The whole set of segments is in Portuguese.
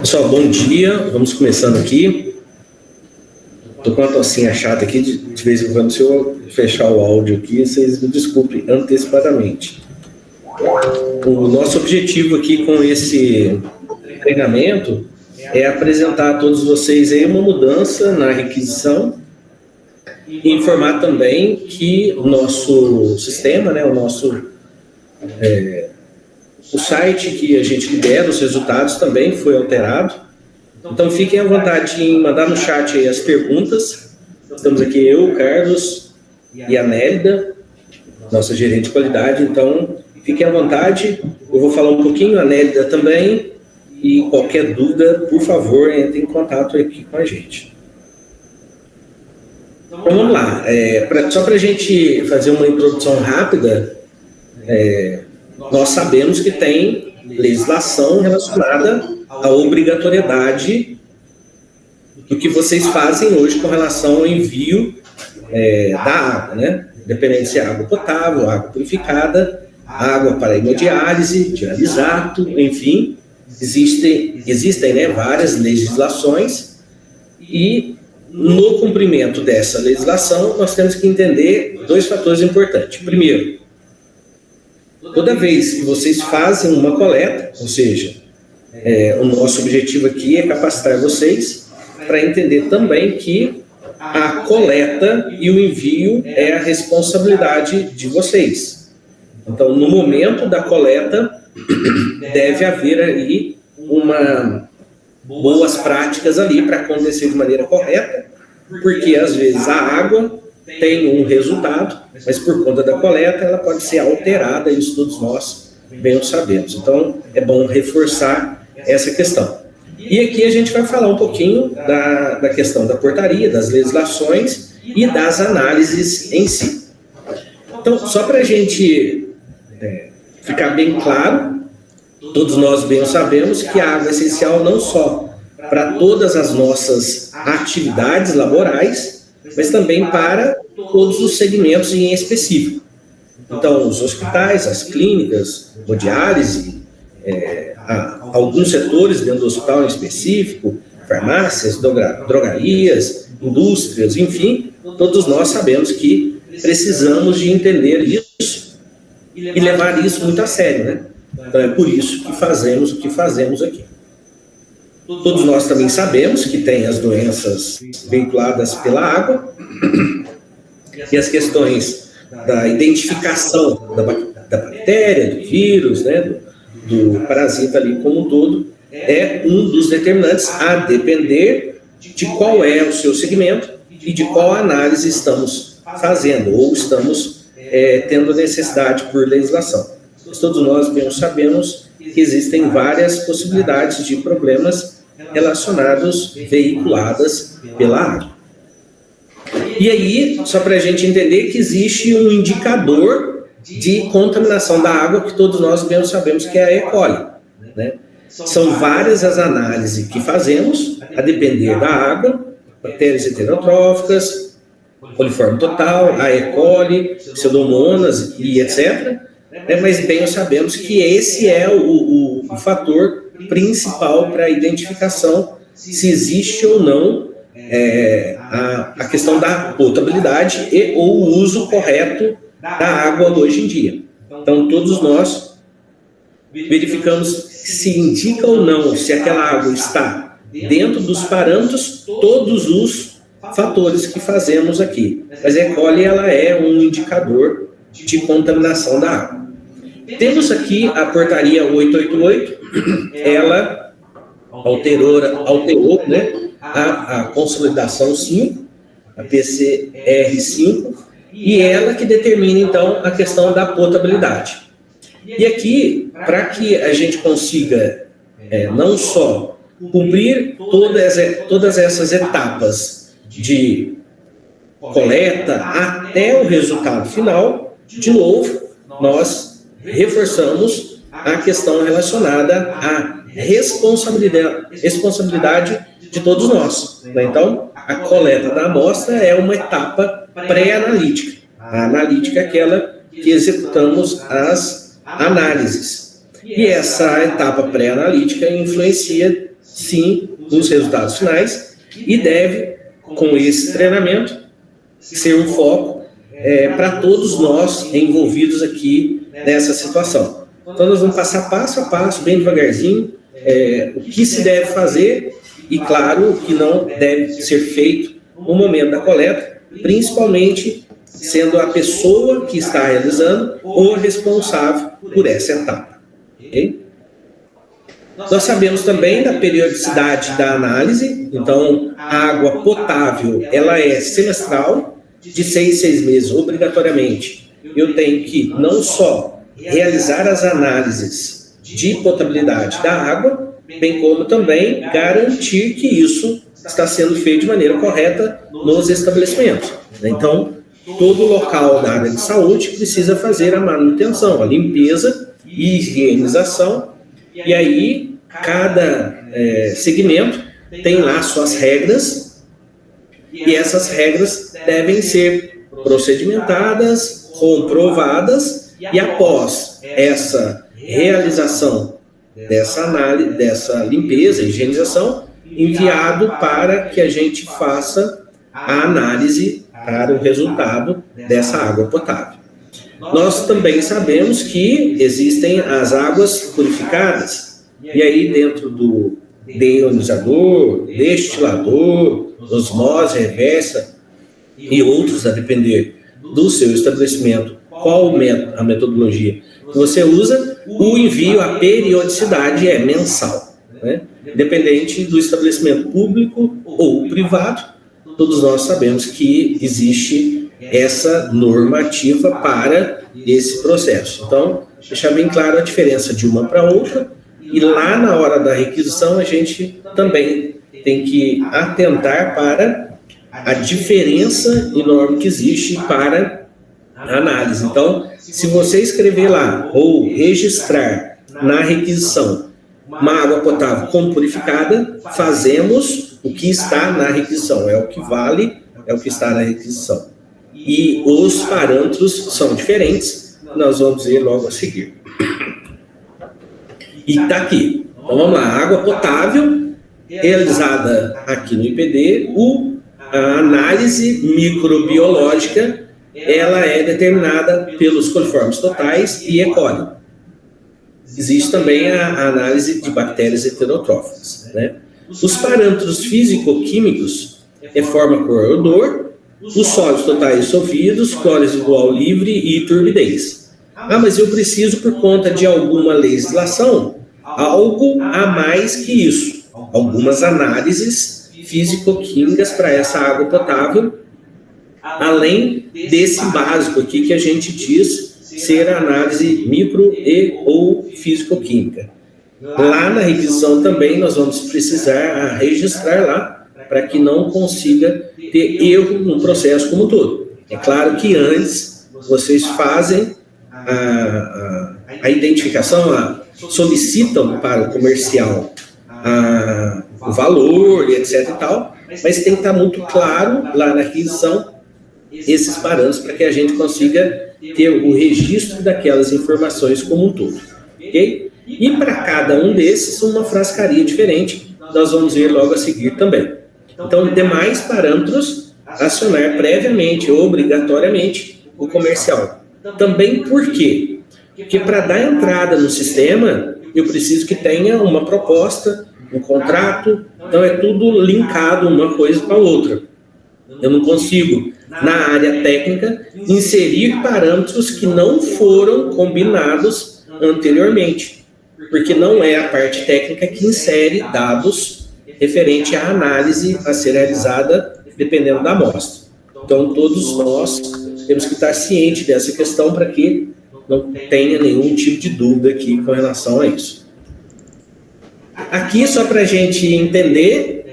Pessoal, bom dia. Vamos começando aqui. Estou com uma tocinha chata aqui, de vez em quando, se eu fechar o áudio aqui, vocês me desculpem antecipadamente. O nosso objetivo aqui com esse treinamento é apresentar a todos vocês aí uma mudança na requisição e informar também que o nosso sistema, né, o site que a gente libera os resultados também foi alterado. Então fiquem à vontade em mandar no chat aí as perguntas. Estamos aqui eu, o Carlos e a Nélida, nossa gerente de qualidade. Então fiquem à vontade. Eu vou falar um pouquinho, a Nélida também. E qualquer dúvida, por favor, entre em contato aqui com a gente. Então vamos lá. Só para a gente fazer uma introdução rápida, nós sabemos que tem legislação relacionada à obrigatoriedade do que vocês fazem hoje com relação ao envio da água, né? Independente se é água potável, água purificada, água para hemodiálise, dialisato, enfim, existem, né, várias legislações e no cumprimento dessa legislação nós temos que entender dois fatores importantes. Primeiro, toda vez que vocês fazem uma coleta, ou seja, o nosso objetivo aqui é capacitar vocês para entender também que a coleta e o envio é a responsabilidade de vocês. Então, no momento da coleta, deve haver aí boas práticas ali para acontecer de maneira correta, porque às vezes a água tem um resultado, mas por conta da coleta ela pode ser alterada, e isso todos nós bem o sabemos. Então é bom reforçar essa questão. E aqui a gente vai falar um pouquinho da questão da portaria, das legislações e das análises em si. Então, só para a gente ficar bem claro, todos nós bem o sabemos que a água é essencial não só para todas as nossas atividades laborais, mas também para todos os segmentos em específico. Então, os hospitais, as clínicas, hemodiálise, alguns setores dentro do hospital em específico, farmácias, drogarias, indústrias, enfim, todos nós sabemos que precisamos de entender isso e levar isso muito a sério, né? Então, é por isso que fazemos o que fazemos aqui. Todos nós também sabemos que tem as doenças veiculadas pela água e as questões da identificação da bactéria, do vírus, né, do parasita ali como um todo, é um dos determinantes a depender de qual é o seu segmento e de qual análise estamos fazendo ou estamos tendo necessidade por legislação. Mas todos nós bem sabemos que existem várias possibilidades de problemas relacionados, veiculadas pela água. E aí, só para a gente entender que existe um indicador de contaminação da água que todos nós bem sabemos que é a E. coli, né? São várias as análises que fazemos, a depender da água, bactérias heterotróficas, coliforme total, a E. coli, pseudomonas e etc., mas bem sabemos que esse é o fator principal para a identificação se existe ou não a questão da potabilidade e ou o uso correto da água hoje em dia. Então, todos nós verificamos se indica ou não se aquela água está dentro dos parâmetros, todos os fatores que fazemos aqui. Mas a E. coli ela é um indicador de contaminação da água. Temos aqui a portaria 888, ela alterou, né, a consolidação 5, a PCR 5, e ela que determina, então, a questão da potabilidade. E aqui, para que a gente consiga não só cumprir todas essas etapas de coleta até o resultado final, de novo, nós reforçamos a questão relacionada à responsabilidade de todos nós, né? Então, a coleta da amostra é uma etapa pré-analítica. A analítica é aquela que executamos as análises. E essa etapa pré-analítica influencia sim, os resultados finais e deve, com esse treinamento, ser um foco para todos nós envolvidos aqui nessa situação. Então, nós vamos passar passo a passo, bem devagarzinho, o que se deve fazer e, claro, o que não deve ser feito no momento da coleta, principalmente sendo a pessoa que está realizando o responsável por essa etapa. Okay? Nós sabemos também da periodicidade da análise, então a água potável ela é semestral, de 6 em 6 meses, obrigatoriamente. Eu tenho que não só realizar as análises de potabilidade da água, bem como também garantir que isso está sendo feito de maneira correta nos estabelecimentos. Então, todo local da área de saúde precisa fazer a manutenção, a limpeza e higienização, e aí cada segmento tem lá suas regras, e essas regras devem ser procedimentadas, comprovadas, e após essa realização dessa análise, dessa limpeza, higienização, enviado para que a gente faça a análise para o resultado dessa água potável. Nós também sabemos que existem as águas purificadas, e aí dentro do deionizador, destilador, osmose reversa e outros, a depender do seu estabelecimento, qual a metodologia que você usa, o envio, a periodicidade é mensal, né? Independente do estabelecimento público ou privado, todos nós sabemos que existe essa normativa para esse processo. Então, deixar bem claro a diferença de uma para outra, e lá na hora da requisição a gente também tem que atentar para a diferença enorme que existe para a análise. Então, se você escrever lá ou registrar na requisição uma água potável como purificada, fazemos o que está na requisição, é o que vale, é o que está na requisição. E os parâmetros são diferentes, nós vamos ver logo a seguir. E está aqui. Então vamos lá, água potável, realizada aqui no IPD, a análise microbiológica, ela é determinada pelos coliformes totais e E. coli. Existe também a análise de bactérias heterotróficas, né? Os parâmetros físico-químicos é forma, cor, odor, os sólidos totais dissolvidos, cloro residual livre e turbidez. Ah, mas eu preciso, por conta de alguma legislação, algo a mais que isso. Algumas análises físico-químicas para essa água potável, além desse básico aqui que a gente diz ser a análise micro e ou físico-química. Lá na requisição também nós vamos precisar registrar lá para que não consiga ter erro no processo como um todo. É claro que antes vocês fazem a identificação, solicitam para o comercial o valor e etc e tal, mas tem que estar muito claro lá na requisição esses parâmetros para que a gente consiga ter o registro daquelas informações como um todo, ok? E para cada um desses, uma frascaria diferente, nós vamos ver logo a seguir também. Então, demais parâmetros, acionar previamente, obrigatoriamente, o comercial. Também por quê? Porque para dar entrada no sistema, eu preciso que tenha uma proposta, um contrato, então é tudo linkado uma coisa com a outra. Eu não consigo, na área técnica, inserir parâmetros que não foram combinados anteriormente, porque não é a parte técnica que insere dados referente à análise a ser realizada dependendo da amostra. Então, todos nós temos que estar cientes dessa questão para que não tenha nenhum tipo de dúvida aqui com relação a isso. Aqui, só para a gente entender,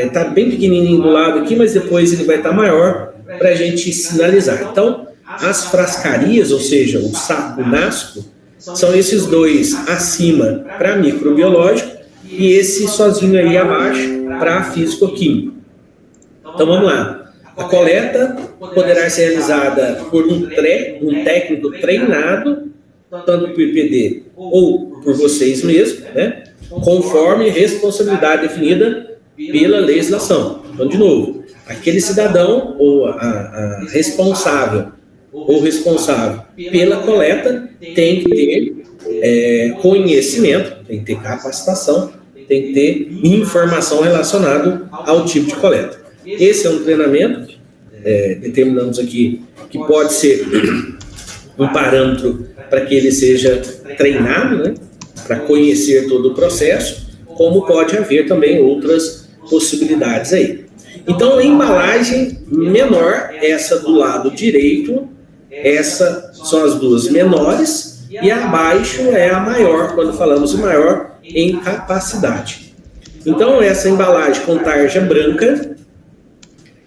está bem pequenininho do lado aqui, mas depois ele vai estar maior para a gente sinalizar. Então, as frascarias, ou seja, o saco nasco, são esses dois acima para microbiológico e esse sozinho aí abaixo para físico-químico. Então vamos lá. A coleta poderá ser realizada por um técnico treinado, tanto por IPD ou por vocês mesmos, né? conforme responsabilidade definida pela legislação. Então, de novo, aquele cidadão ou a responsável ou responsável pela coleta tem que ter conhecimento, tem que ter capacitação, tem que ter informação relacionada ao tipo de coleta. Esse é um treinamento, determinamos aqui, que pode ser um parâmetro para que ele seja treinado, né, para conhecer todo o processo, como pode haver também outras possibilidades aí. Então, a embalagem menor, essa do lado direito, essas são as duas menores, e abaixo é a maior, quando falamos maior, em capacidade. Então, essa embalagem com tarja branca,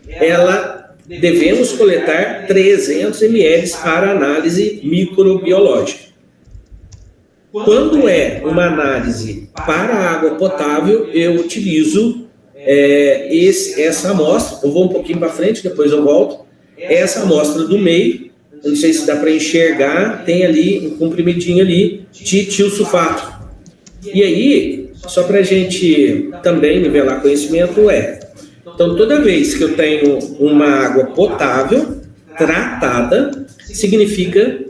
ela devemos coletar 300 ml para análise microbiológica. Quando é uma análise para água potável, eu utilizo essa amostra. Eu vou um pouquinho para frente, depois eu volto. Essa amostra do meio, eu não sei se dá para enxergar, tem ali um comprimidinho ali de tiosulfato. E aí, só para a gente também nivelar conhecimento, então toda vez que eu tenho uma água potável, tratada, significa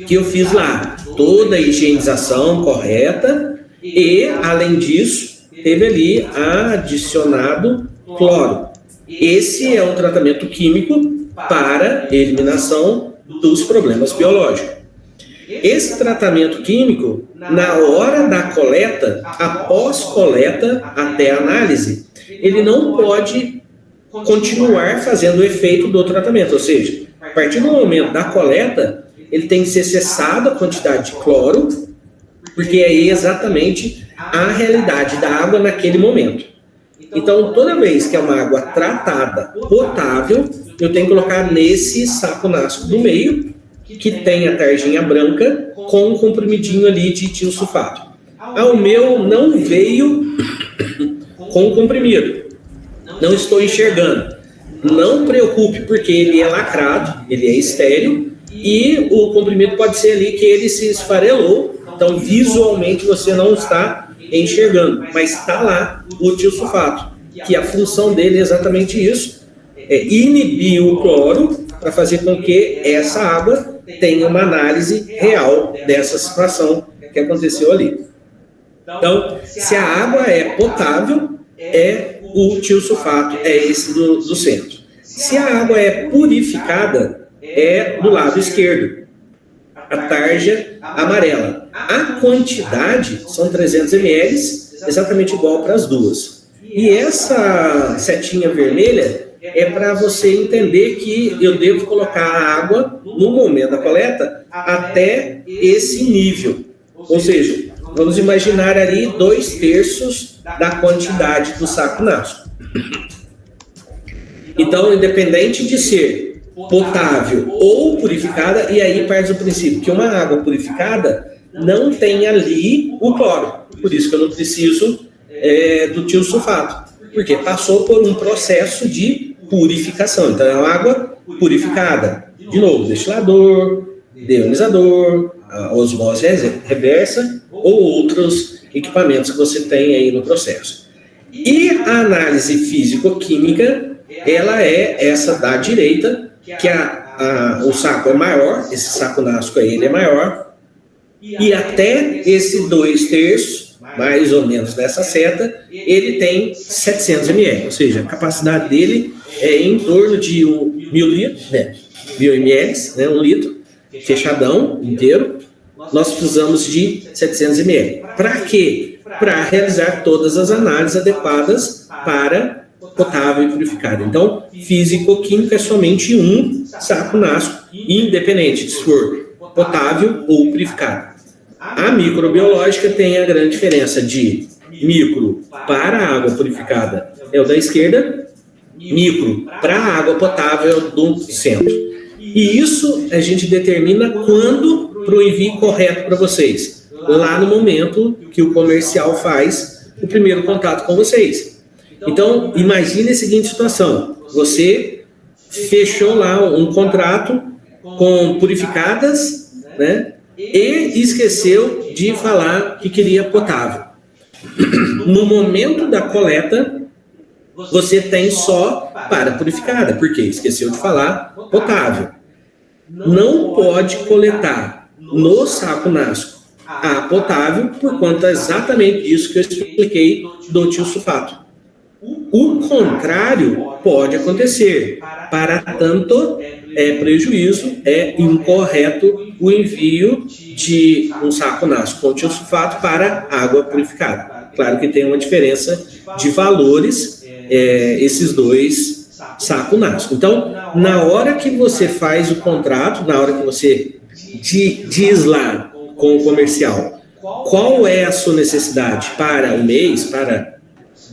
que eu fiz lá toda a higienização correta e, além disso, teve ali adicionado cloro. Esse é um tratamento químico para eliminação dos problemas biológicos. Esse tratamento químico, na hora da coleta, após coleta até análise, ele não pode continuar fazendo o efeito do tratamento. Ou seja, a partir do momento da coleta, ele tem que ser cessado a quantidade de cloro, porque é exatamente a realidade da água naquele momento. Então, toda vez que é uma água tratada potável, eu tenho que colocar nesse saco nástico do meio, que tem a tarjinha branca, com um comprimidinho ali de tiosulfato. O meu não veio com comprimido. Não estou enxergando. Não preocupe, porque ele é lacrado, ele é estéril, e o comprimido pode ser ali que ele se esfarelou, então visualmente você não está enxergando, mas está lá o tiosulfato, que a função dele é exatamente isso, inibir o cloro para fazer com que essa água tenha uma análise real dessa situação que aconteceu ali. Então, se a água é potável, é o tiosulfato, é esse do centro. Se a água é purificada, é do lado esquerdo, a tarja amarela. A quantidade são 300 ml, exatamente igual para as duas. E essa setinha vermelha é para você entender que eu devo colocar a água no momento da coleta até esse nível. Ou seja, vamos imaginar ali 2/3 da quantidade do saco nástico. Então, independente de ser potável ou purificada, e aí parte do princípio que uma água purificada não tem ali o cloro. Por isso que eu não preciso do tiosulfato, porque passou por um processo de purificação. Então, é uma água purificada. De novo, destilador, deionizador, osmose reversa ou outros equipamentos que você tem aí no processo. E a análise físico-química, ela é essa da direita, que o saco é maior, esse saco nástico aí ele é maior, e até esse 2/3, mais ou menos dessa seta, ele tem 700 ml, ou seja, a capacidade dele é em torno de 1.000 ml, né, 1 litro, fechadão, inteiro. Nós precisamos de 700 ml. Para quê? Para realizar todas as análises adequadas para potável e purificado. Então, físico-química é somente um saco nástico, independente se for potável ou purificado. A microbiológica tem a grande diferença de micro para a água purificada é o da esquerda, micro para a água potável é o do centro. E isso a gente determina quando para o envio correto para vocês, lá no momento que o comercial faz o primeiro contato com vocês. Então, imagine a seguinte situação: você fechou lá um contrato com purificadas, né, e esqueceu de falar que queria potável. No momento da coleta, você tem só para purificada, porque esqueceu de falar potável. Não pode coletar no saco nasco a potável por conta exatamente disso que eu expliquei do tiosulfato. O contrário pode acontecer. Para tanto, é prejuízo, é incorreto o envio de um saco nasco com tiosulfato para água purificada. Claro que tem uma diferença de valores, esses dois sacos nasco. Então, na hora que você faz o contrato, na hora que você diz lá com o comercial qual é a sua necessidade para o mês, para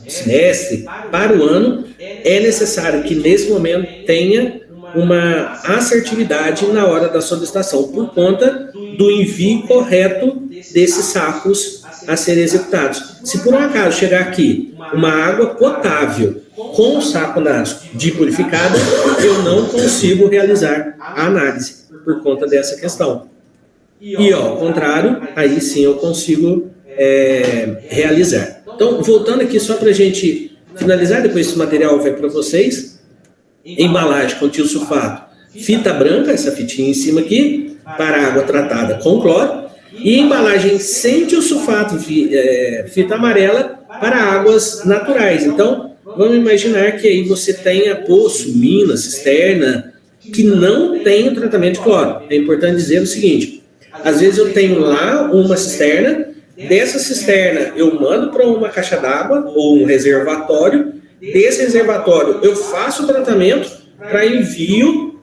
o semestre, para o ano, é necessário que nesse momento tenha uma assertividade na hora da solicitação, por conta do envio correto desses sacos a serem executados. Se por um acaso chegar aqui uma água potável com o saco nasco de purificada, eu não consigo realizar a análise por conta dessa questão. E ao contrário, aí sim eu consigo realizar. Então, voltando aqui só para a gente finalizar, depois esse material vai para vocês. Embalagem com tiosulfato, fita branca, essa fitinha em cima aqui, para água tratada com cloro. E embalagem sem tiosulfato, fita amarela, para águas naturais. Então, vamos imaginar que aí você tenha poço, mina, cisterna, que não tem o tratamento de cloro. É importante dizer o seguinte: às vezes eu tenho lá uma cisterna, dessa cisterna eu mando para uma caixa d'água ou um reservatório, desse reservatório eu faço o tratamento para envio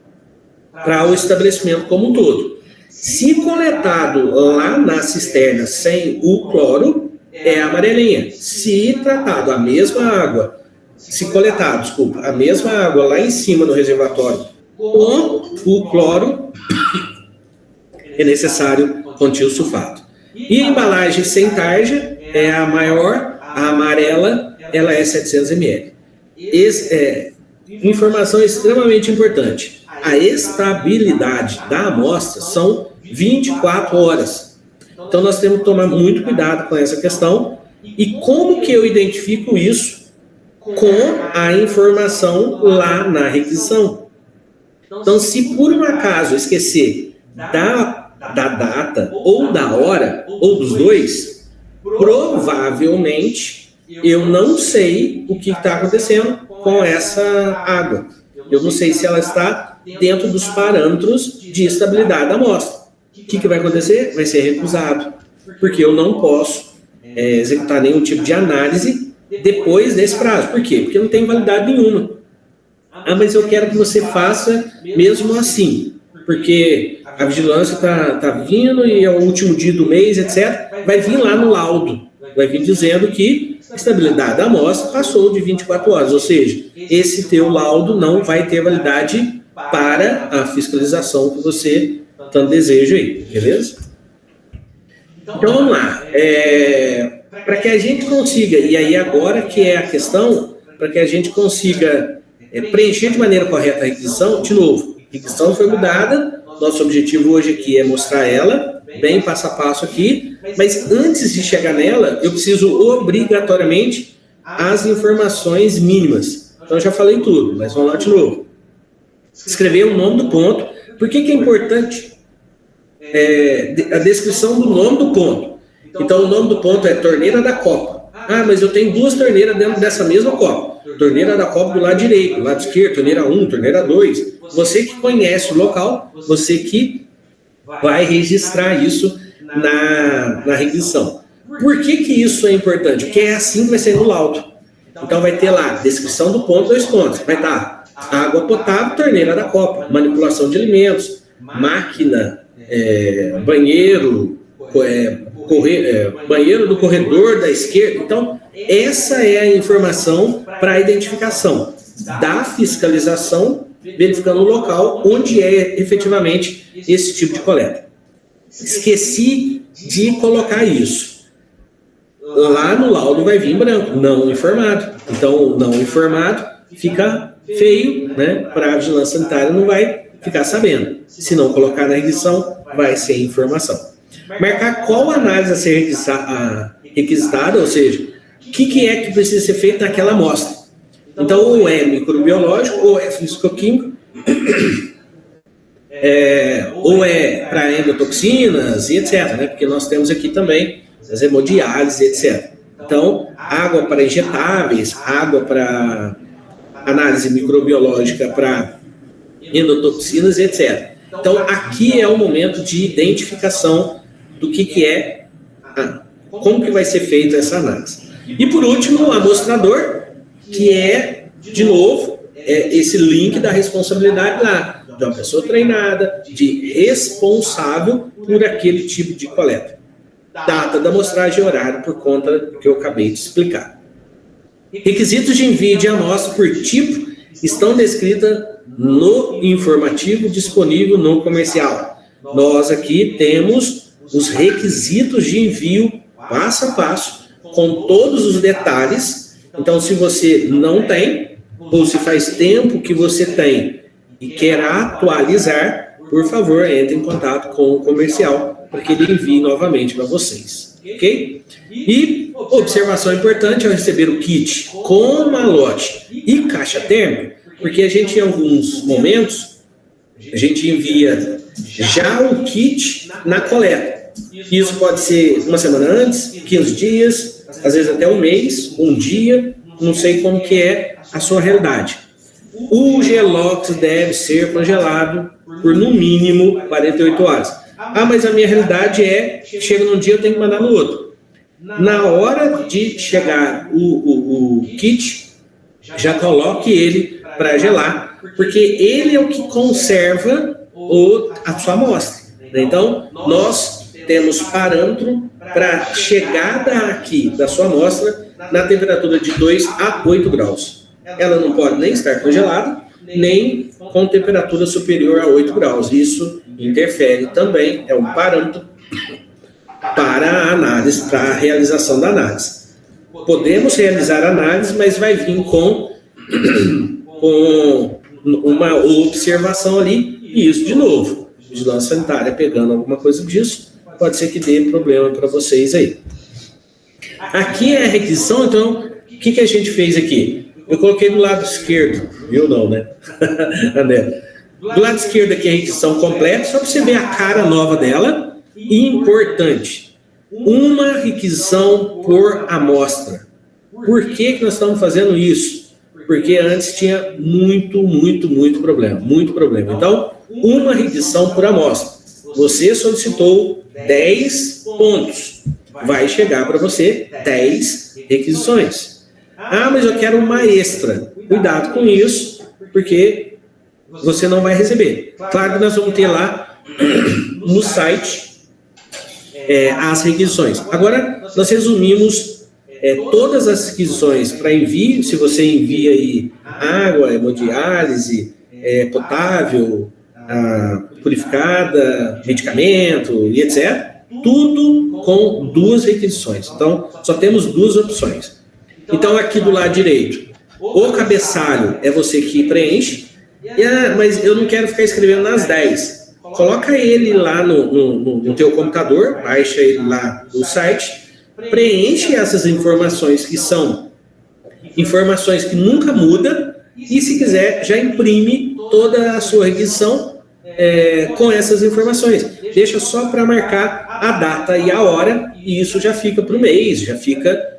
para o estabelecimento como um todo. Se coletado lá na cisterna sem o cloro, é amarelinha. Se tratado a mesma água, a mesma água lá em cima no reservatório com o cloro, é necessário com tiosulfato. E a embalagem sem tarja é a maior, a amarela, ela é 700 ml. Informação extremamente importante. A estabilidade da amostra são 24 horas. Então nós temos que tomar muito cuidado com essa questão. E como que eu identifico isso? Com a informação lá na requisição. Então, se por um acaso esquecer da data ou da hora, ou dos dois, provavelmente eu não sei o que está acontecendo com essa água. Eu não sei se ela está dentro dos parâmetros de estabilidade da amostra. O que vai acontecer? Vai ser recusado, porque eu não posso executar nenhum tipo de análise depois desse prazo. Por quê? Porque não tem validade nenhuma. Ah, mas eu quero que você faça mesmo assim, porque a vigilância está vindo e é o último dia do mês, etc. Vai vir lá no laudo, vai vir dizendo que a estabilidade da amostra passou de 24 horas, ou seja, esse teu laudo não vai ter validade para a fiscalização que você tanto deseja aí, beleza? Então vamos lá, para que a gente consiga, e aí agora que é a questão, para que a gente consiga preencher de maneira correta a requisição, de novo, a requisição foi mudada, nosso objetivo hoje aqui é mostrar ela, bem passo a passo aqui, mas antes de chegar nela, eu preciso obrigatoriamente as informações mínimas. Então eu já falei tudo, mas vamos lá de novo. Escrever o nome do ponto. Por que é importante a descrição do nome do ponto? Então o nome do ponto é torneira da copa. Ah, mas eu tenho duas torneiras dentro dessa mesma copa. Torneira da copa do lado direito, lado esquerdo, torneira 1, torneira 2. Você que conhece o local, você que vai registrar isso na requisição. Por que isso é importante? Porque é assim que vai ser no laudo. Então vai ter lá, descrição do ponto, 2 pontos. Vai estar água potável, torneira da copa, manipulação de alimentos, máquina, banheiro, banheiro do corredor da esquerda. Então, essa é a informação para a identificação da fiscalização, verificando o local onde é efetivamente esse tipo de coleta. Esqueci de colocar isso. Lá no laudo vai vir em branco, não informado. Então, não informado fica feio, né? Para a vigilância sanitária não vai ficar sabendo. Se não colocar na requisição, vai ser informação. Marcar qual análise a ser requisitada, ou seja, o que é que precisa ser feito naquela amostra. Então, ou é microbiológico, ou é físico-químico, ou é para endotoxinas e etc., né? Porque nós temos aqui também as hemodiálise, etc. Então, água para injetáveis, água para análise microbiológica para endotoxinas, etc. Então, aqui é o momento de identificação do que é, como que vai ser feita essa análise. E por último, o amostrador, que é, de novo, esse link da responsabilidade lá, de uma pessoa treinada, de responsável por aquele tipo de coleta. Data da amostragem e horário, por conta do que eu acabei de explicar. Requisitos de envio de amostra por tipo estão descritas no informativo disponível no comercial. Nós aqui temos os requisitos de envio passo a passo, com todos os detalhes. Então, se você não tem, ou se faz tempo que você tem e quer atualizar, por favor, entre em contato com o comercial para que ele envie novamente para vocês, ok? E observação importante ao receber o kit com malote e caixa térmica, porque a gente, em alguns momentos, a gente envia já o kit na coleta. Isso pode ser uma semana antes, 15 dias, às vezes até um mês, um dia, não sei como que é a sua realidade. O Gelox deve ser congelado por no mínimo 48 horas. Mas a minha realidade é, chega num dia eu tenho que mandar no outro. Na hora de chegar o kit, já coloque ele para gelar, porque ele é o que conserva a sua amostra. Então, nós temos parâmetro para chegada aqui da sua amostra na temperatura de 2 a 8 graus. Ela não pode nem estar congelada, nem com temperatura superior a 8 graus. Isso interfere também, é um parâmetro para a análise, para a realização da análise. Podemos realizar a análise, mas vai vir com uma observação ali, e isso de novo, vigilância sanitária pegando alguma coisa disso, pode ser que dê problema para vocês aí. Aqui é a requisição, então, o que a gente fez aqui? Eu coloquei do lado esquerdo, viu não, né? Do lado esquerdo aqui é a requisição completa, só para você ver a cara nova dela. E importante, uma requisição por amostra. Por que nós estamos fazendo isso? Porque antes tinha muito problema, muito problema. Então, uma requisição por amostra. Você solicitou 10 pontos. Vai chegar para você 10 requisições. Mas eu quero uma extra. Cuidado com isso, porque você não vai receber. Claro que nós vamos ter lá no site as requisições. Agora, nós resumimos todas as requisições para envio. Se você envia aí água, hemodiálise, potável, purificada, medicamento e etc., tudo com 2 requisições. Então, só temos 2 opções. Então, aqui do lado direito, o cabeçalho é você que preenche, mas eu não quero ficar escrevendo nas 10. Coloca ele lá no teu computador, baixa ele lá no site, preenche essas informações que são informações que nunca mudam, e se quiser, já imprime toda a sua requisição com essas informações. Deixa só para marcar a data e a hora, e isso já fica para o mês, já fica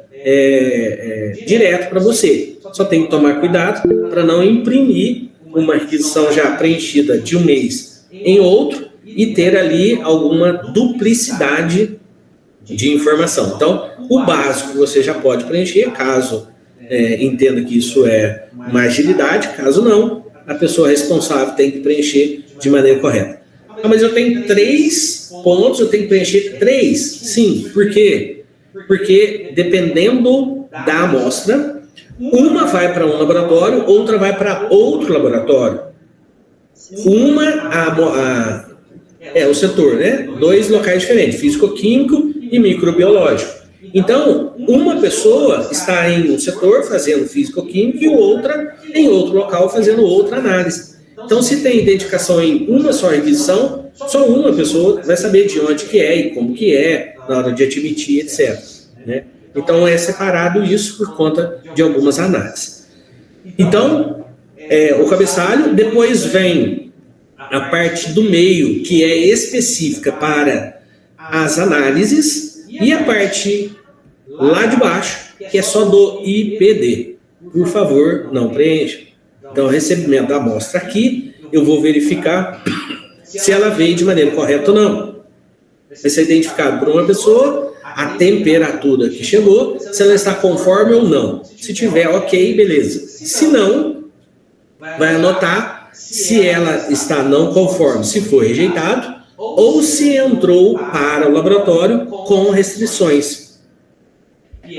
direto para você. Só tem que tomar cuidado para não imprimir uma requisição já preenchida de um mês em outro e ter ali alguma duplicidade de informação. Então, o básico você já pode preencher, caso entenda que isso é uma agilidade, caso não, a pessoa responsável tem que preencher de maneira correta. Mas eu tenho 3 pontos, eu tenho que preencher 3? Sim. Por quê? Porque dependendo da amostra, uma vai para um laboratório, outra vai para outro laboratório. É o setor, né? 2 locais diferentes, físico-químico e microbiológico. Então, uma pessoa está em um setor fazendo físico-químico e outra em outro local fazendo outra análise. Então, se tem identificação em uma só requisição, só uma pessoa vai saber de onde que é e como que é, na hora de admitir, etc. né? Então, é separado isso por conta de algumas análises. Então, o cabeçalho, depois vem a parte do meio, que é específica para as análises, e a parte lá de baixo, que é só do IPD. Por favor, não preencha. Então, o recebimento da amostra aqui, eu vou verificar se ela veio de maneira correta ou não. Vai ser identificado por uma pessoa a temperatura que chegou, se ela está conforme ou não. Se tiver ok, beleza. Se não, vai anotar se ela está não conforme, se foi rejeitado, ou se entrou para o laboratório com restrições.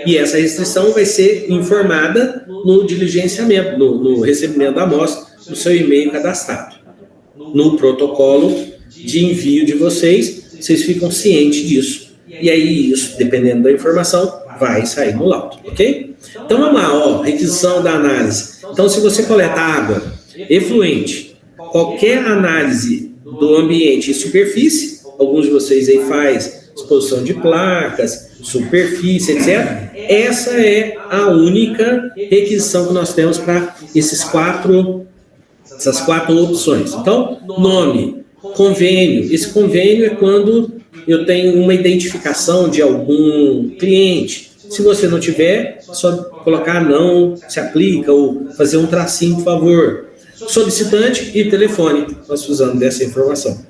E essa restrição vai ser informada no diligenciamento, no recebimento da amostra, no seu e-mail cadastrado. No protocolo de envio de vocês ficam cientes disso. E aí, isso, dependendo da informação, vai sair no laudo, ok? Então, vamos lá, requisição da análise. Então, se você coleta água efluente, qualquer análise do ambiente e superfície, alguns de vocês aí faz exposição de placas, superfície, etc. Essa é a única requisição que nós temos para essas quatro opções. Então, nome, convênio. Esse convênio é quando eu tenho uma identificação de algum cliente. Se você não tiver, é só colocar não se aplica ou fazer um tracinho, por favor. Solicitante e telefone, nós usamos dessa informação.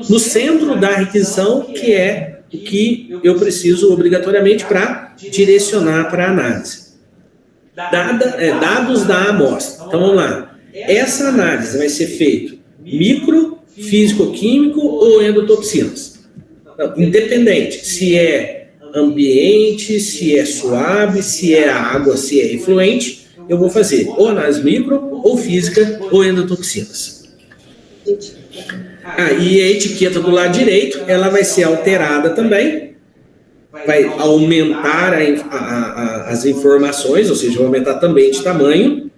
No centro da requisição, que é o que eu preciso obrigatoriamente para direcionar para a análise. Dados da amostra. Então, vamos lá. Essa análise vai ser feita micro, físico-químico ou endotoxinas. Independente se é ambiente, se é suave, se é água, se é efluente, eu vou fazer ou análise micro, ou física, ou endotoxinas. E a etiqueta do lado direito, ela vai ser alterada também, vai aumentar as informações, ou seja, vai aumentar também de tamanho,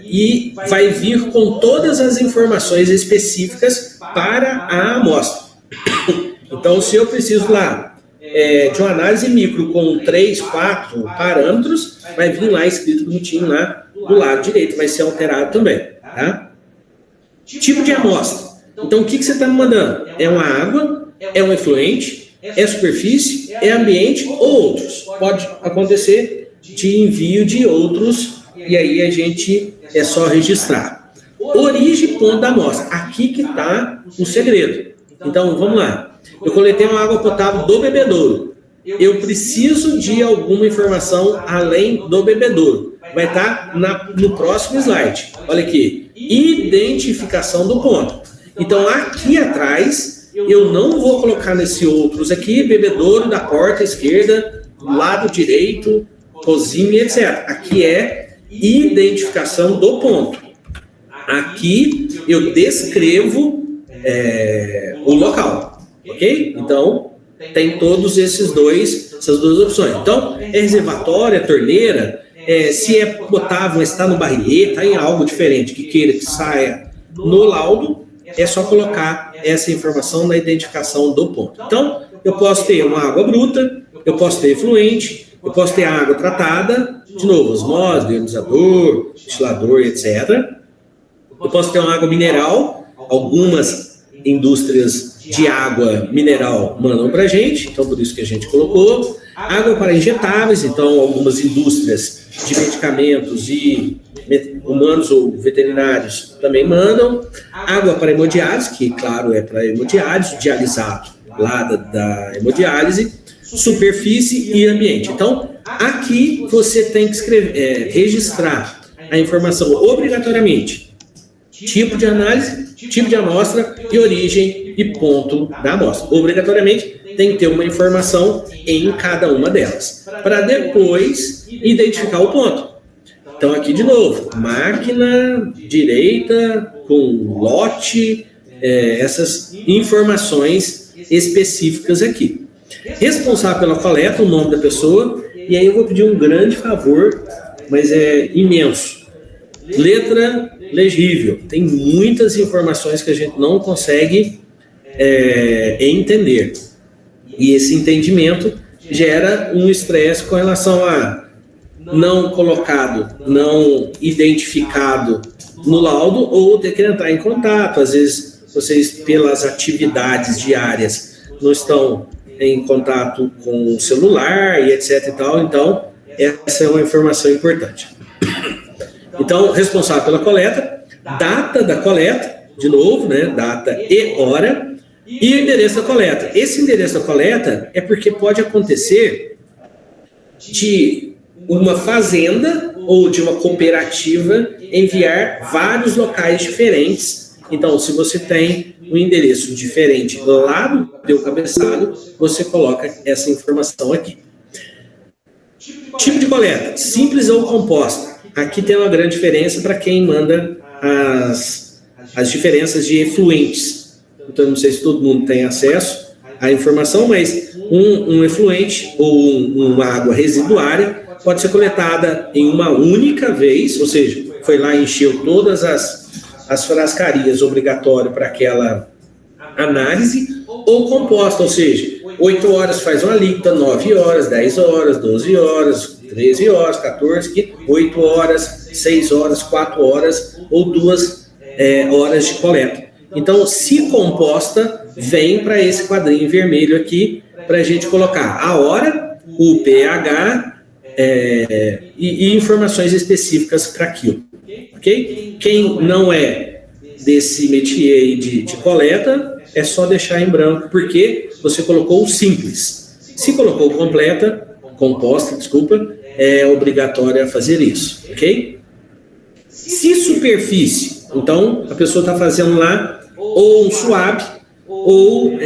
e vai vir com todas as informações específicas para a amostra. Então, se eu preciso lá de uma análise micro com 3, 4 parâmetros, vai vir lá escrito bonitinho lá do lado direito, vai ser alterado também, tá? Tipo de amostra. Então, o que você está me mandando? É uma água, é um efluente, é superfície, é ambiente ou outros. Pode acontecer de envio de outros, e aí a gente é só registrar. Origem e ponto da amostra. Aqui que está o segredo. Então, vamos lá. Eu coletei uma água potável do bebedouro. Eu preciso de alguma informação além do bebedouro. Vai estar no próximo slide. Olha aqui. Identificação do ponto. Então, aqui atrás, eu não vou colocar nesse outros aqui, bebedouro da porta esquerda, lado direito, cozinha, etc. Aqui é identificação do ponto. Aqui eu descrevo o local. Ok? Então, tem todos essas duas opções. Então, é reservatório, é torneira, se é potável, está no barrilhete, está em algo diferente que queira que saia no laudo, é só colocar essa informação na identificação do ponto. Então, eu posso ter uma água bruta, eu posso ter efluente, eu posso ter água tratada, de novo, osmose, ionizador, destilador, etc. Eu posso ter uma água mineral, algumas indústrias de água mineral mandam para a gente, então por isso que a gente colocou. Água para injetáveis, então algumas indústrias de medicamentos e humanos ou veterinários também mandam. Água para hemodiálise, que claro é para hemodiálise, dialisado lá da hemodiálise, superfície e ambiente. Então aqui você tem que registrar a informação obrigatoriamente. Tipo de análise, tipo de amostra e origem e ponto da amostra. Obrigatoriamente tem que ter uma informação em cada uma delas, para depois identificar o ponto. Então aqui de novo, máquina direita com lote, essas informações específicas aqui. Responsável pela coleta, o nome da pessoa, e aí eu vou pedir um grande favor, mas é imenso. Letra legível. Tem muitas informações que a gente não consegue entender. E esse entendimento gera um estresse com relação a não colocado, não identificado no laudo, ou ter que entrar em contato. Às vezes, vocês, pelas atividades diárias, não estão em contato com o celular e etc e tal. Então, essa é uma informação importante. Então, responsável pela coleta, data da coleta, de novo, né, data e hora, e o endereço da coleta. Esse endereço da coleta é porque pode acontecer de uma fazenda ou de uma cooperativa enviar vários locais diferentes. Então, se você tem um endereço diferente lá no teu cabeçalho, você coloca essa informação aqui. Tipo de coleta, simples ou composta. Aqui tem uma grande diferença para quem manda as diferenças de efluentes. Então, não sei se todo mundo tem acesso à informação, mas um efluente ou uma água residuária pode ser coletada em uma única vez, ou seja, foi lá e encheu todas as frascarias obrigatórias para aquela análise, ou composta, ou seja, 8 horas faz uma alíquota, 9 horas, 10 horas, 12 horas, 13 horas, 14, 15, 8 horas, 6 horas, 4 horas ou 2 horas de coleta. Então, se composta, vem para esse quadrinho vermelho aqui, para a gente colocar a hora, o pH e informações específicas para aquilo. Okay? Quem não é desse métier de coleta, é só deixar em branco, porque você colocou o simples. Se colocou composta, é obrigatório fazer isso, ok? Se superfície, então a pessoa está fazendo lá ou um swab ou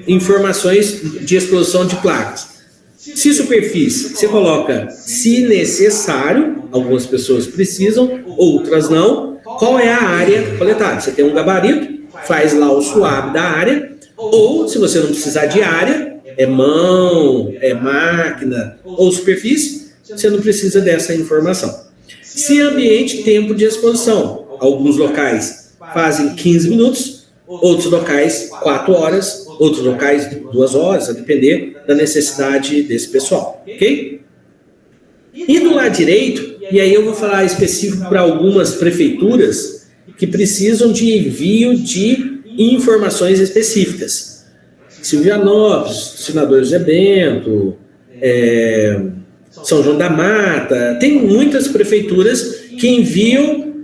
informações de exposição de placas. Se superfície, você coloca se necessário, algumas pessoas precisam, outras não. Qual é a área coletada? Você tem um gabarito, faz lá o swab da área, ou se você não precisar de área, é mão, é máquina ou superfície, você não precisa dessa informação. Se ambiente, tempo de exposição. Alguns locais fazem 15 minutos, outros locais 4 horas, outros locais 2 horas, a depender da necessidade desse pessoal, ok? E do lado direito, e aí eu vou falar específico para algumas prefeituras que precisam de envio de informações específicas. Silvianópolis, Senador José Bento, São João da Mata, tem muitas prefeituras que enviam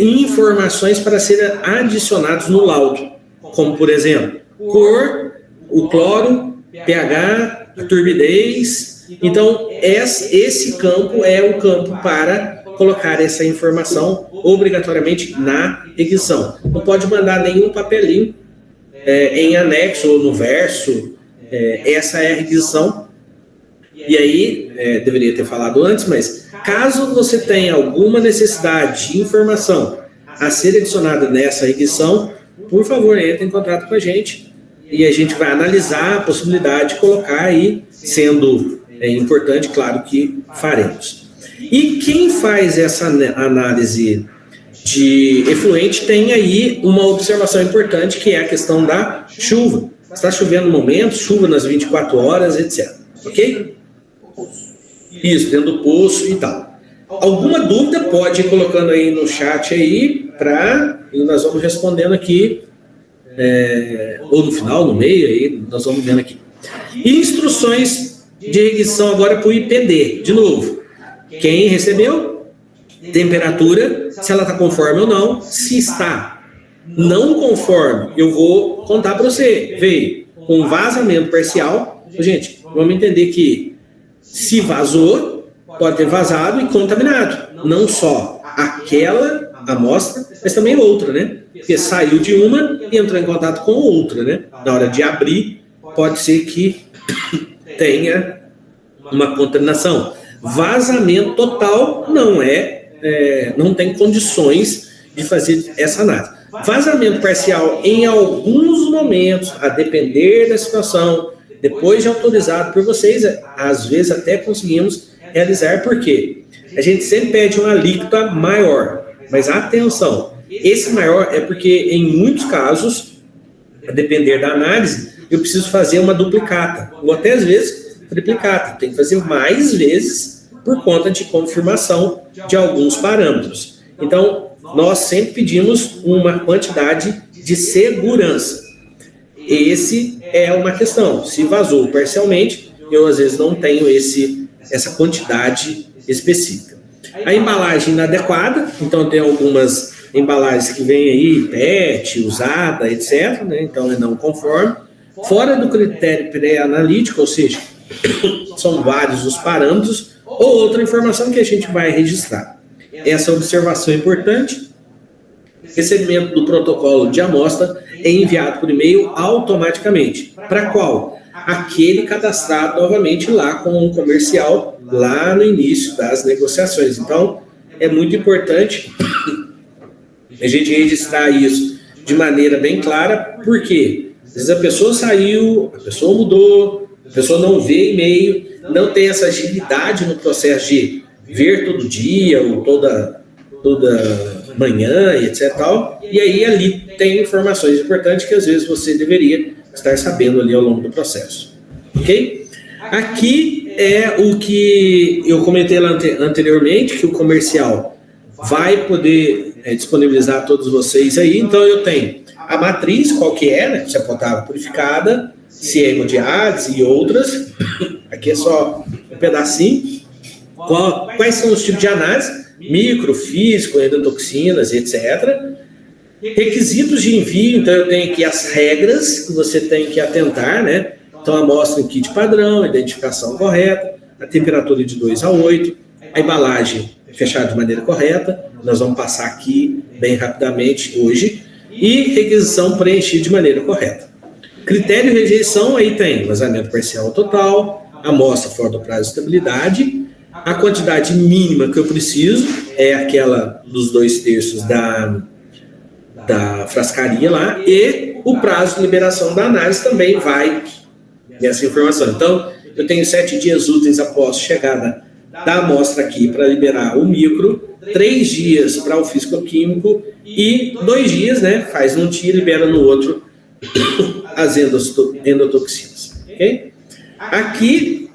informações para serem adicionados no laudo, como, por exemplo, cor, o cloro, pH, a turbidez. Então, esse campo é o campo para colocar essa informação obrigatoriamente na requisição. Não pode mandar nenhum papelinho em anexo ou no verso. Essa é a requisição. E aí, deveria ter falado antes, mas caso você tenha alguma necessidade de informação a ser adicionada nessa requisição, por favor, entre em contato com a gente e a gente vai analisar a possibilidade de colocar aí, sendo importante, claro que faremos. E quem faz essa análise de efluente tem aí uma observação importante, que é a questão da chuva. Está chovendo no momento, chuva nas 24 horas, etc. Ok? Isso, dentro do poço e tal. Alguma dúvida pode ir colocando aí no chat aí, e nós vamos respondendo aqui, ou no final, no meio, aí nós vamos vendo aqui. Instruções de requisição agora para o IPD. De novo, quem recebeu, temperatura, se ela está conforme ou não. Se está não conforme, eu vou contar para você. Veio com vazamento parcial. Gente, vamos entender que se vazou, pode ter vazado e contaminado. Não só aquela amostra, mas também outra, né? Porque saiu de uma e entrou em contato com outra, né? Na hora de abrir, pode ser que tenha uma contaminação. Vazamento total não tem condições de fazer essa análise. Vazamento parcial em alguns momentos, a depender da situação, depois de autorizado por vocês, às vezes até conseguimos realizar, porque a gente sempre pede uma alíquota maior, mas atenção, esse maior é porque em muitos casos, a depender da análise, eu preciso fazer uma duplicata, ou até às vezes triplicata. Tem que fazer mais vezes por conta de confirmação de alguns parâmetros. Então, nós sempre pedimos uma quantidade de segurança. Esse é uma questão. Se vazou parcialmente, eu às vezes não tenho essa quantidade específica. A embalagem inadequada, então tem algumas embalagens que vêm aí, PET, usada, etc., né? Então é não conforme. Fora do critério pré-analítico, ou seja, são vários os parâmetros, ou outra informação que a gente vai registrar. Essa observação é importante. Recebimento do protocolo de amostra é enviado por e-mail automaticamente. Para qual? Aquele cadastrado novamente lá com o comercial, lá no início das negociações. Então, é muito importante a gente registrar isso de maneira bem clara, porque às vezes a pessoa saiu, a pessoa mudou, a pessoa não vê e-mail, não tem essa agilidade no processo de ver todo dia ou toda manhã e etc. E aí ali tem informações importantes que às vezes você deveria estar sabendo ali ao longo do processo. Ok? Aqui é o que eu comentei lá anteriormente, que o comercial vai poder disponibilizar a todos vocês aí. Então eu tenho a matriz, qual que é, né? Se é potável purificada, se é hemodiálise e outras. Aqui é só um pedacinho. Quais são os tipos de análise? Micro, físico, endotoxinas, etc. Requisitos de envio, então eu tenho aqui as regras que você tem que atentar, né? Então amostra em kit padrão, identificação correta, a temperatura de 2 a 8, a embalagem fechada de maneira correta, nós vamos passar aqui bem rapidamente hoje, e requisição preenchida de maneira correta. Critério de rejeição, aí tem vazamento parcial ou total, amostra fora do prazo de estabilidade, a quantidade mínima que eu preciso é aquela dos 2/3 da frascaria lá, e o prazo de liberação da análise também vai nessa informação. Então, eu tenho 7 dias úteis após chegada da amostra aqui para liberar o micro, 3 dias para o físico-químico e 2 dias, né, faz num dia e libera no outro as endotoxinas. Okay? Aqui,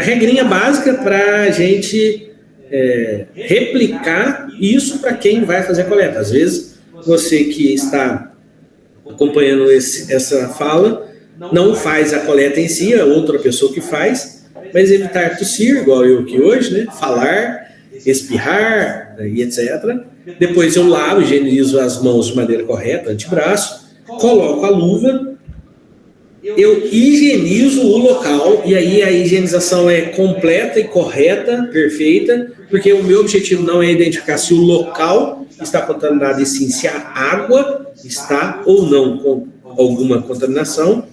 regrinha básica para a gente replicar isso para quem vai fazer a coleta. Às vezes, você que está acompanhando essa fala não faz a coleta em si, é outra pessoa que faz, mas evitar tossir, igual eu aqui hoje, né? Falar, espirrar, e etc. Depois eu lavo, higienizo as mãos de maneira correta, antebraço, coloco a luva, eu higienizo o local, e aí a higienização é completa e correta, perfeita, porque o meu objetivo não é identificar se o local está contaminado, e sim se a água está ou não com alguma contaminação.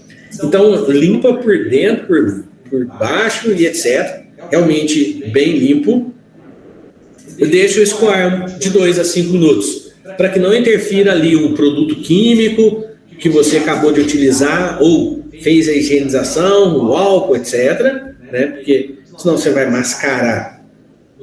Então, limpa por dentro, por baixo e etc. Realmente bem limpo. Eu deixo escoar de 2 a 5 minutos, para que não interfira ali o produto químico que você acabou de utilizar ou fez a higienização, o álcool, etc. Né? Porque senão você vai mascarar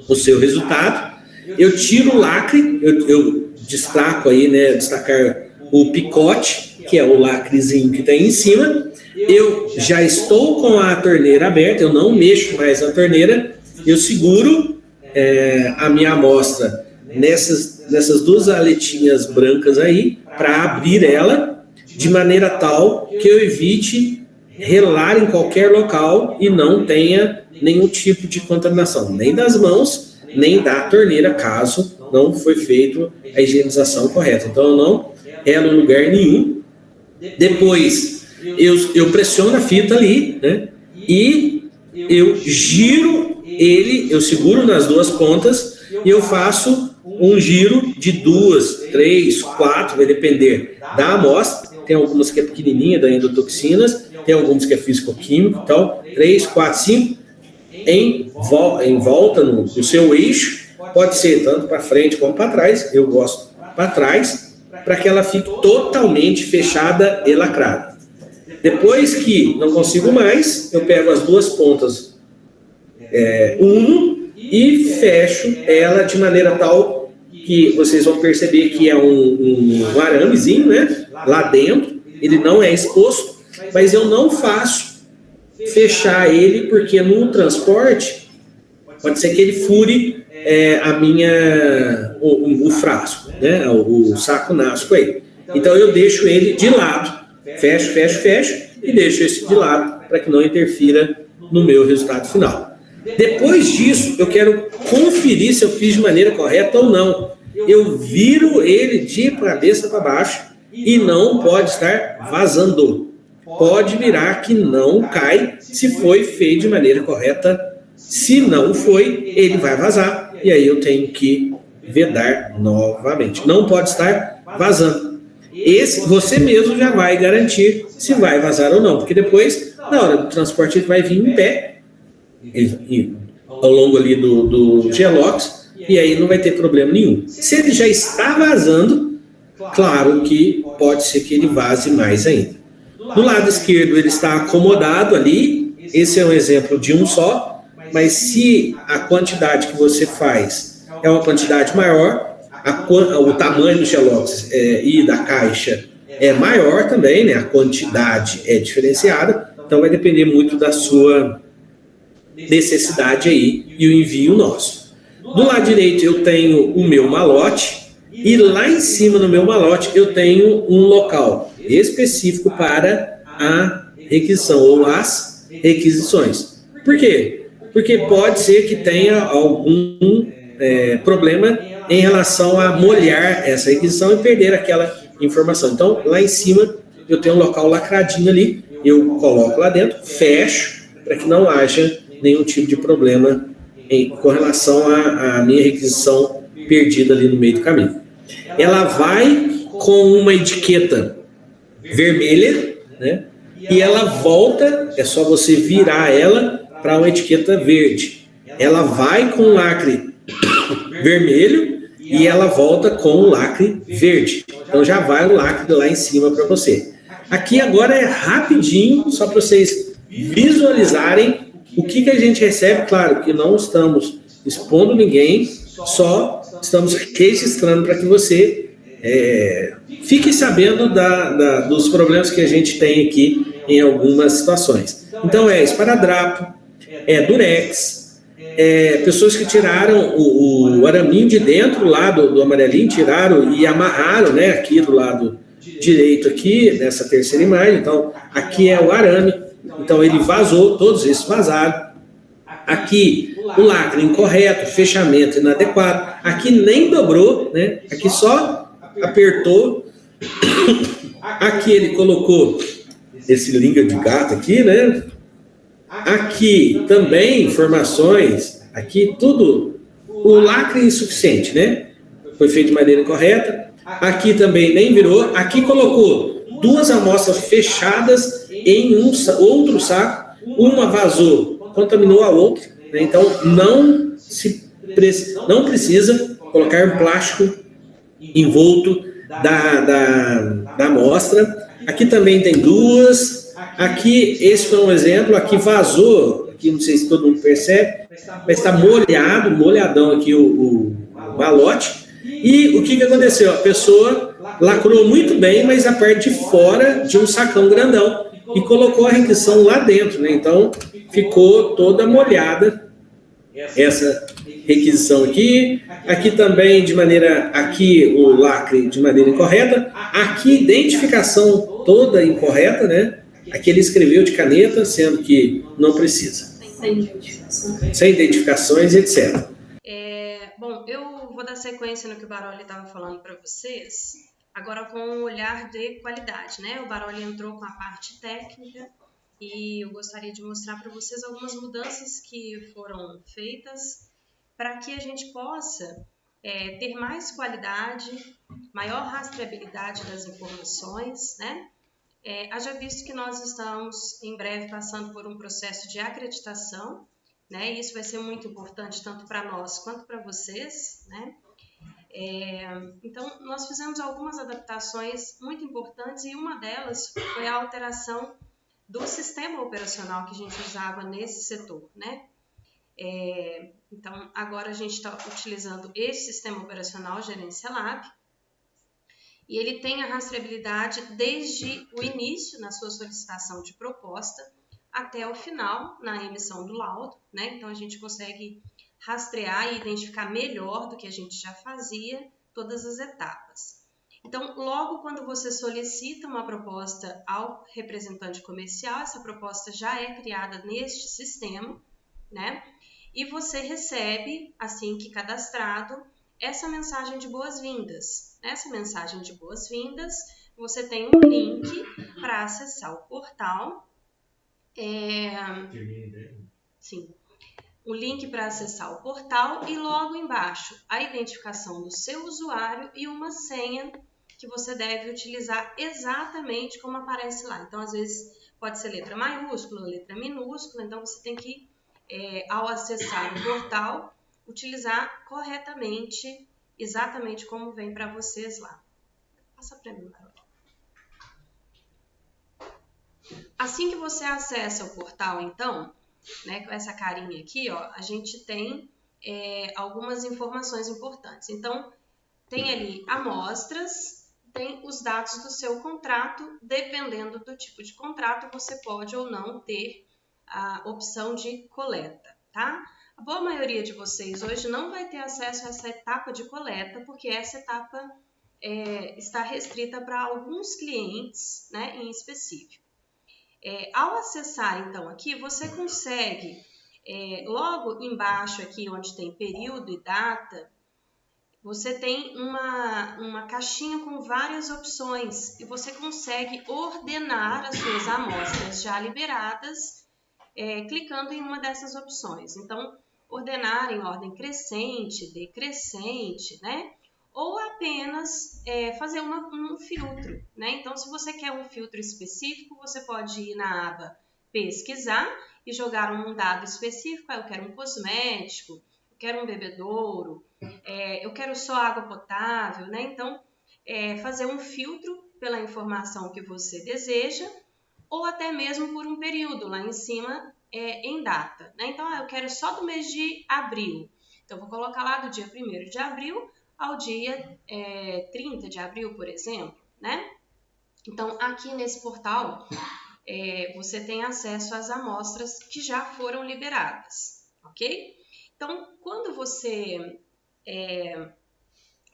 o seu resultado. Eu tiro o lacre, eu destaco aí, né, destacar o picote, que é o lacrezinho que tem em cima. Eu já estou com a torneira aberta, eu não mexo mais na torneira, eu seguro a minha amostra nessas 2 aletinhas brancas aí, para abrir ela de maneira tal que eu evite relar em qualquer local e não tenha nenhum tipo de contaminação, nem das mãos, nem da torneira, caso não foi feita a higienização correta. Então eu não relo em lugar nenhum. Depois eu pressiono a fita ali, né? E eu giro ele, eu seguro nas 2 pontas e eu faço um giro de 2, 3, 4, vai depender da amostra. Tem algumas que é pequenininha, da endotoxinas, tem algumas que é físico-químico, então 3, 4, 5 em volta no seu eixo. Pode ser tanto para frente como para trás. Eu gosto para trás, para que ela fique totalmente fechada e lacrada. Depois que não consigo mais, eu pego as 2 pontas uno e fecho ela de maneira tal que vocês vão perceber que é um aramezinho, né? Lá dentro, ele não é exposto, mas eu não faço fechar ele, porque no transporte pode ser que ele fure o frasco, né? O saco nasco aí. Então eu deixo ele de lado, fecho e deixo esse de lado para que não interfira no meu resultado final. Depois disso, eu quero conferir se eu fiz de maneira correta ou não. Eu viro ele de cabeça para baixo e não pode estar vazando. Pode virar que não cai se foi feito de maneira correta. Se não foi, ele vai vazar e aí eu tenho que vedar novamente. Não pode estar vazando. Esse você mesmo já vai garantir se vai vazar ou não, porque depois, na hora do transporte, ele vai vir em pé ao longo ali do Gelox e aí não vai ter problema nenhum. Se ele já está vazando, claro que pode ser que ele vaze mais ainda. Do lado esquerdo ele está acomodado ali, esse é um exemplo de um só, mas se a quantidade que você faz é uma quantidade maior, o tamanho do Gelox e da caixa é maior também, né? A quantidade é diferenciada, então vai depender muito da sua necessidade aí e o envio nosso. Do lado direito eu tenho o meu malote e lá em cima no meu malote eu tenho um local específico para a requisição ou as requisições. Por quê? Porque pode ser que tenha algum problema em relação a molhar essa requisição e perder aquela informação. Então, lá em cima eu tenho um local lacradinho ali, eu coloco lá dentro, fecho, para que não haja nenhum tipo de problema com relação à minha requisição perdida ali no meio do caminho. Ela vai com uma etiqueta vermelha, né? E ela volta, é só você virar ela para uma etiqueta verde. Ela vai com um lacre vermelho e ela volta com um lacre verde. Então já vai o lacre lá em cima para você. Aqui agora é rapidinho, só para vocês visualizarem o que a gente recebe. Claro que não estamos expondo ninguém, só estamos registrando para que você fique sabendo dos problemas que a gente tem aqui em algumas situações. Então esparadrapo, durex, pessoas que tiraram o araminho de dentro lá do amarelinho, tiraram e amarraram, né, aqui do lado direito aqui, nessa terceira imagem. Então aqui é o arame, então ele vazou, todos esses vazaram. Aqui o lacre incorreto, fechamento inadequado, aqui nem dobrou, né? Aqui só apertou. Aqui ele colocou esse língua de gato aqui, né? Aqui também informações, aqui tudo, o lacre insuficiente, né? Foi feito de maneira incorreta. Aqui também nem virou. Aqui colocou 2 amostras fechadas em outro saco, uma vazou, contaminou a outra, né? Então não precisa colocar um plástico envolto da amostra. Aqui também tem 2. Aqui, esse foi um exemplo. Aqui vazou, aqui não sei se todo mundo percebe, mas está molhadão aqui o malote. E o que aconteceu? A pessoa lacrou muito bem, mas a parte de fora de um sacão grandão e colocou a requisição lá dentro, né? Então ficou toda molhada essa requisição aqui. Aqui também aqui o lacre de maneira incorreta. Aqui identificação toda incorreta, né? Aqui ele escreveu de caneta, sendo que não precisa. Sem identificações, etc. Bom, eu vou dar sequência no que o Baroli estava falando para vocês, agora com um olhar de qualidade, né? O Baroli entrou com a parte técnica e eu gostaria de mostrar para vocês algumas mudanças que foram feitas para que a gente possa ter mais qualidade, maior rastreabilidade das informações, né? Haja visto que nós estamos em breve passando por um processo de acreditação, né? Isso vai ser muito importante tanto para nós quanto para vocês, né? Então, nós fizemos algumas adaptações muito importantes e uma delas foi a alteração do sistema operacional que a gente usava nesse setor, né? Então, agora a gente está utilizando esse sistema operacional Gerência Lab e ele tem a rastreabilidade desde o início na sua solicitação de proposta até o final na emissão do laudo, né? Então a gente consegue rastrear e identificar melhor do que a gente já fazia todas as etapas. Então, logo quando você solicita uma proposta ao representante comercial, essa proposta já é criada neste sistema, né? E você recebe, assim que cadastrado, essa mensagem de boas-vindas. Nessa mensagem de boas-vindas, você tem um link para acessar o portal. Sim. O link para acessar o portal e logo embaixo a identificação do seu usuário e uma senha que você deve utilizar exatamente como aparece lá. Então, às vezes, pode ser letra maiúscula, letra minúscula, então você tem que, ao acessar o portal, utilizar corretamente, exatamente como vem para vocês lá. Passa para mim, Carol. Assim que você acessa o portal, então, né, com essa carinha aqui, ó, a gente tem algumas informações importantes. Então, tem ali amostras, tem os dados do seu contrato, dependendo do tipo de contrato, você pode ou não ter a opção de coleta, tá? A boa maioria de vocês hoje não vai ter acesso a essa etapa de coleta, porque essa etapa está restrita para alguns clientes, né, em específico. Ao acessar, então, aqui, você consegue, logo embaixo aqui, onde tem período e data, você tem uma caixinha com várias opções e você consegue ordenar as suas amostras já liberadas, clicando em uma dessas opções. Então, ordenar em ordem crescente, decrescente, né? Ou apenas fazer um filtro, né? Então, se você quer um filtro específico, você pode ir na aba pesquisar e jogar um dado específico. Eu quero um cosmético, eu quero um bebedouro, eu quero só água potável, né? Então, fazer um filtro pela informação que você deseja ou até mesmo por um período lá em cima em data, né? Então, eu quero só do mês de abril. Então, vou colocar lá do dia 1º de abril ao dia 30 de abril, por exemplo, né? Então, aqui nesse portal, você tem acesso às amostras que já foram liberadas, ok? Então, quando você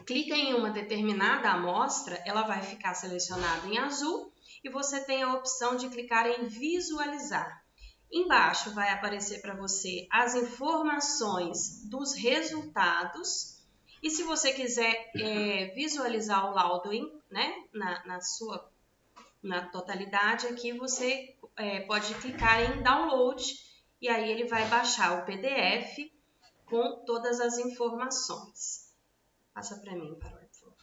clica em uma determinada amostra, ela vai ficar selecionada em azul e você tem a opção de clicar em visualizar. Embaixo vai aparecer para você as informações dos resultados e se você quiser visualizar o laudo né, na totalidade, aqui você pode clicar em download e aí ele vai baixar o PDF com todas as informações. Passa para mim, Carol, por favor.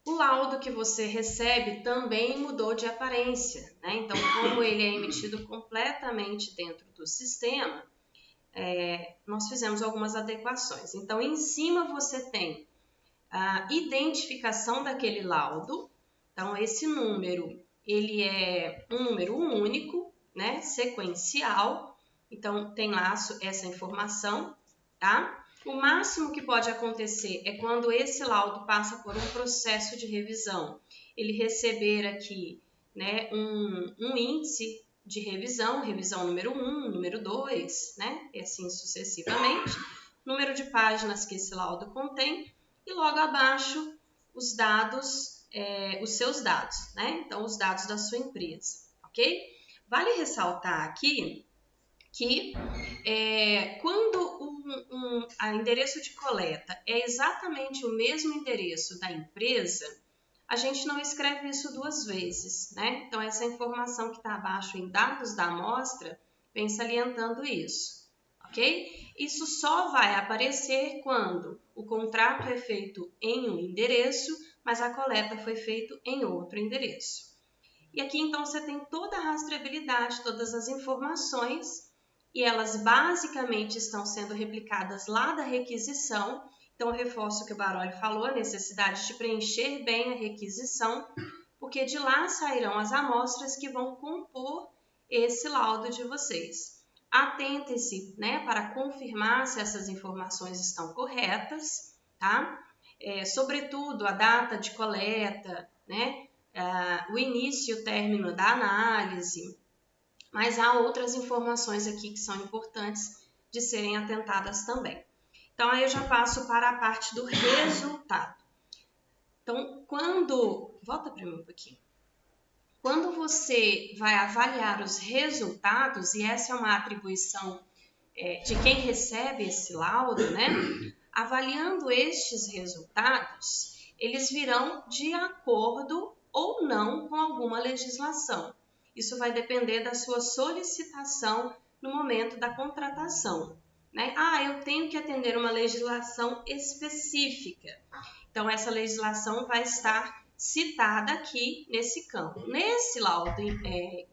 O laudo que você recebe também mudou de aparência, né? Então, como ele é emitido completamente dentro do sistema, nós fizemos algumas adequações. Então, em cima você tem a identificação daquele laudo. Então, esse número, ele é um número único, né? Sequencial. Então, tem lá essa informação, tá? O máximo que pode acontecer é quando esse laudo passa por um processo de revisão, ele receber aqui, né, um índice de revisão número 1, número 2, né, e assim sucessivamente, número de páginas que esse laudo contém e logo abaixo os dados, os seus dados, né, então os dados da sua empresa, ok? Vale ressaltar aqui que quando a endereço de coleta é exatamente o mesmo endereço da empresa, a gente não escreve isso duas vezes, né? Então, essa informação que está abaixo em dados da amostra vem salientando isso, ok? Isso só vai aparecer quando o contrato é feito em um endereço, mas a coleta foi feita em outro endereço. E aqui, então, você tem toda a rastreabilidade, todas as informações e elas basicamente estão sendo replicadas lá da requisição. Então, eu reforço o que o Baroli falou, a necessidade de preencher bem a requisição, porque de lá sairão as amostras que vão compor esse laudo de vocês. Atentem-se, né, para confirmar se essas informações estão corretas, tá? sobretudo a data de coleta, né? O início e o término da análise, mas há outras informações aqui que são importantes de serem atentadas também. Então, aí eu já passo para a parte do resultado. Então, volta para mim um pouquinho. Quando você vai avaliar os resultados, e essa é uma atribuição de quem recebe esse laudo, né? Avaliando estes resultados, eles virão de acordo ou não com alguma legislação. Isso vai depender da sua solicitação no momento da contratação, né? Eu tenho que atender uma legislação específica. Então, essa legislação vai estar citada aqui nesse campo. Nesse laudo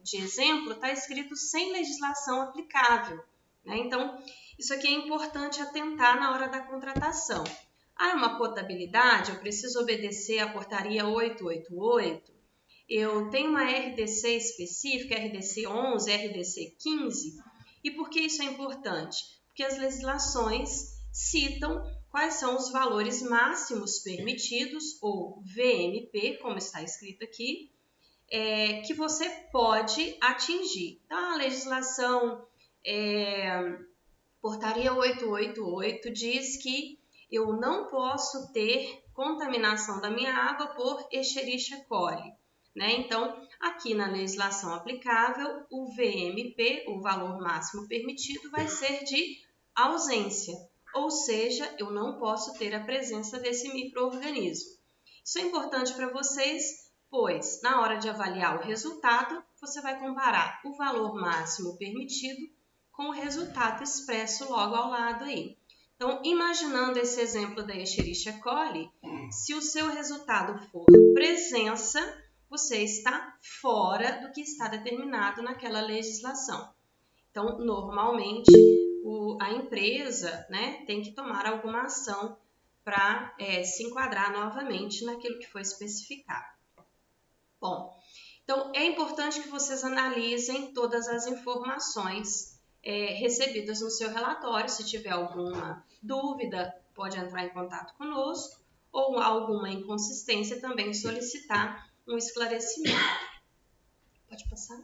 de exemplo, está escrito sem legislação aplicável, né? Então, isso aqui é importante atentar na hora da contratação. É uma potabilidade, eu preciso obedecer à portaria 888, eu tenho uma RDC específica, RDC 11, RDC 15, e por que isso é importante? Porque as legislações citam quais são os valores máximos permitidos, ou VMP, como está escrito aqui, que você pode atingir. Então, a legislação Portaria 888 diz que eu não posso ter contaminação da minha água por Escherichia coli, né? Então, aqui na legislação aplicável, o VMP, o valor máximo permitido, vai ser de ausência, ou seja, eu não posso ter a presença desse micro-organismo. Isso é importante para vocês, pois na hora de avaliar o resultado, você vai comparar o valor máximo permitido com o resultado expresso logo ao lado aí. Então, imaginando esse exemplo da Escherichia coli, se o seu resultado for presença, você está fora do que está determinado naquela legislação. Então, normalmente, a empresa, né, tem que tomar alguma ação para se enquadrar novamente naquilo que foi especificado. Bom, então é importante que vocês analisem todas as informações recebidas no seu relatório. Se tiver alguma dúvida, pode entrar em contato conosco, ou alguma inconsistência, também solicitar um esclarecimento. Pode passar?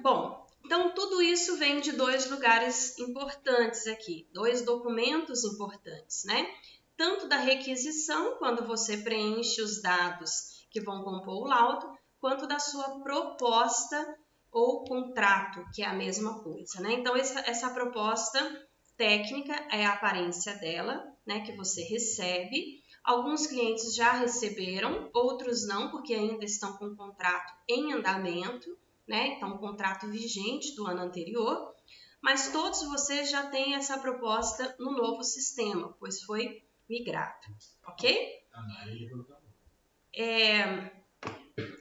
Bom, então tudo isso vem de dois lugares importantes aqui, dois documentos importantes, né? Tanto da requisição, quando você preenche os dados que vão compor o laudo, quanto da sua proposta ou contrato, que é a mesma coisa, né? Então, essa proposta técnica é a aparência dela, né, que você recebe. Alguns clientes já receberam, outros não, porque ainda estão com o contrato em andamento, né? Então, um contrato vigente do ano anterior, mas todos vocês já têm essa proposta no novo sistema, pois foi migrado, ok?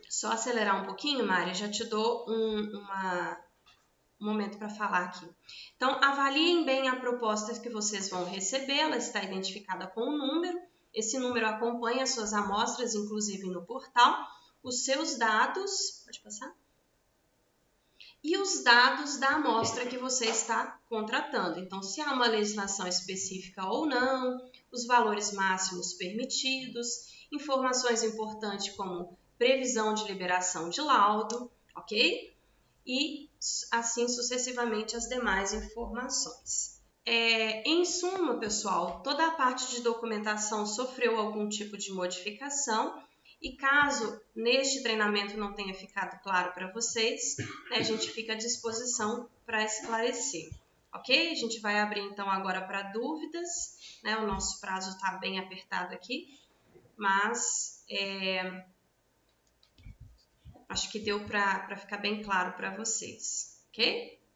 Só acelerar um pouquinho, Mari, já te dou um momento para falar aqui. Então, avaliem bem a proposta que vocês vão receber, ela está identificada com um número, esse número acompanha as suas amostras, inclusive no portal, os seus dados, pode passar? E os dados da amostra que você está contratando. Então, se há uma legislação específica ou não, os valores máximos permitidos, informações importantes como previsão de liberação de laudo, ok? E assim sucessivamente as demais informações. Em suma, pessoal, toda a parte de documentação sofreu algum tipo de modificação. E caso neste treinamento não tenha ficado claro para vocês, né, a gente fica à disposição para esclarecer, ok? A gente vai abrir então agora para dúvidas, né? O nosso prazo está bem apertado aqui, mas acho que deu para ficar bem claro para vocês, ok?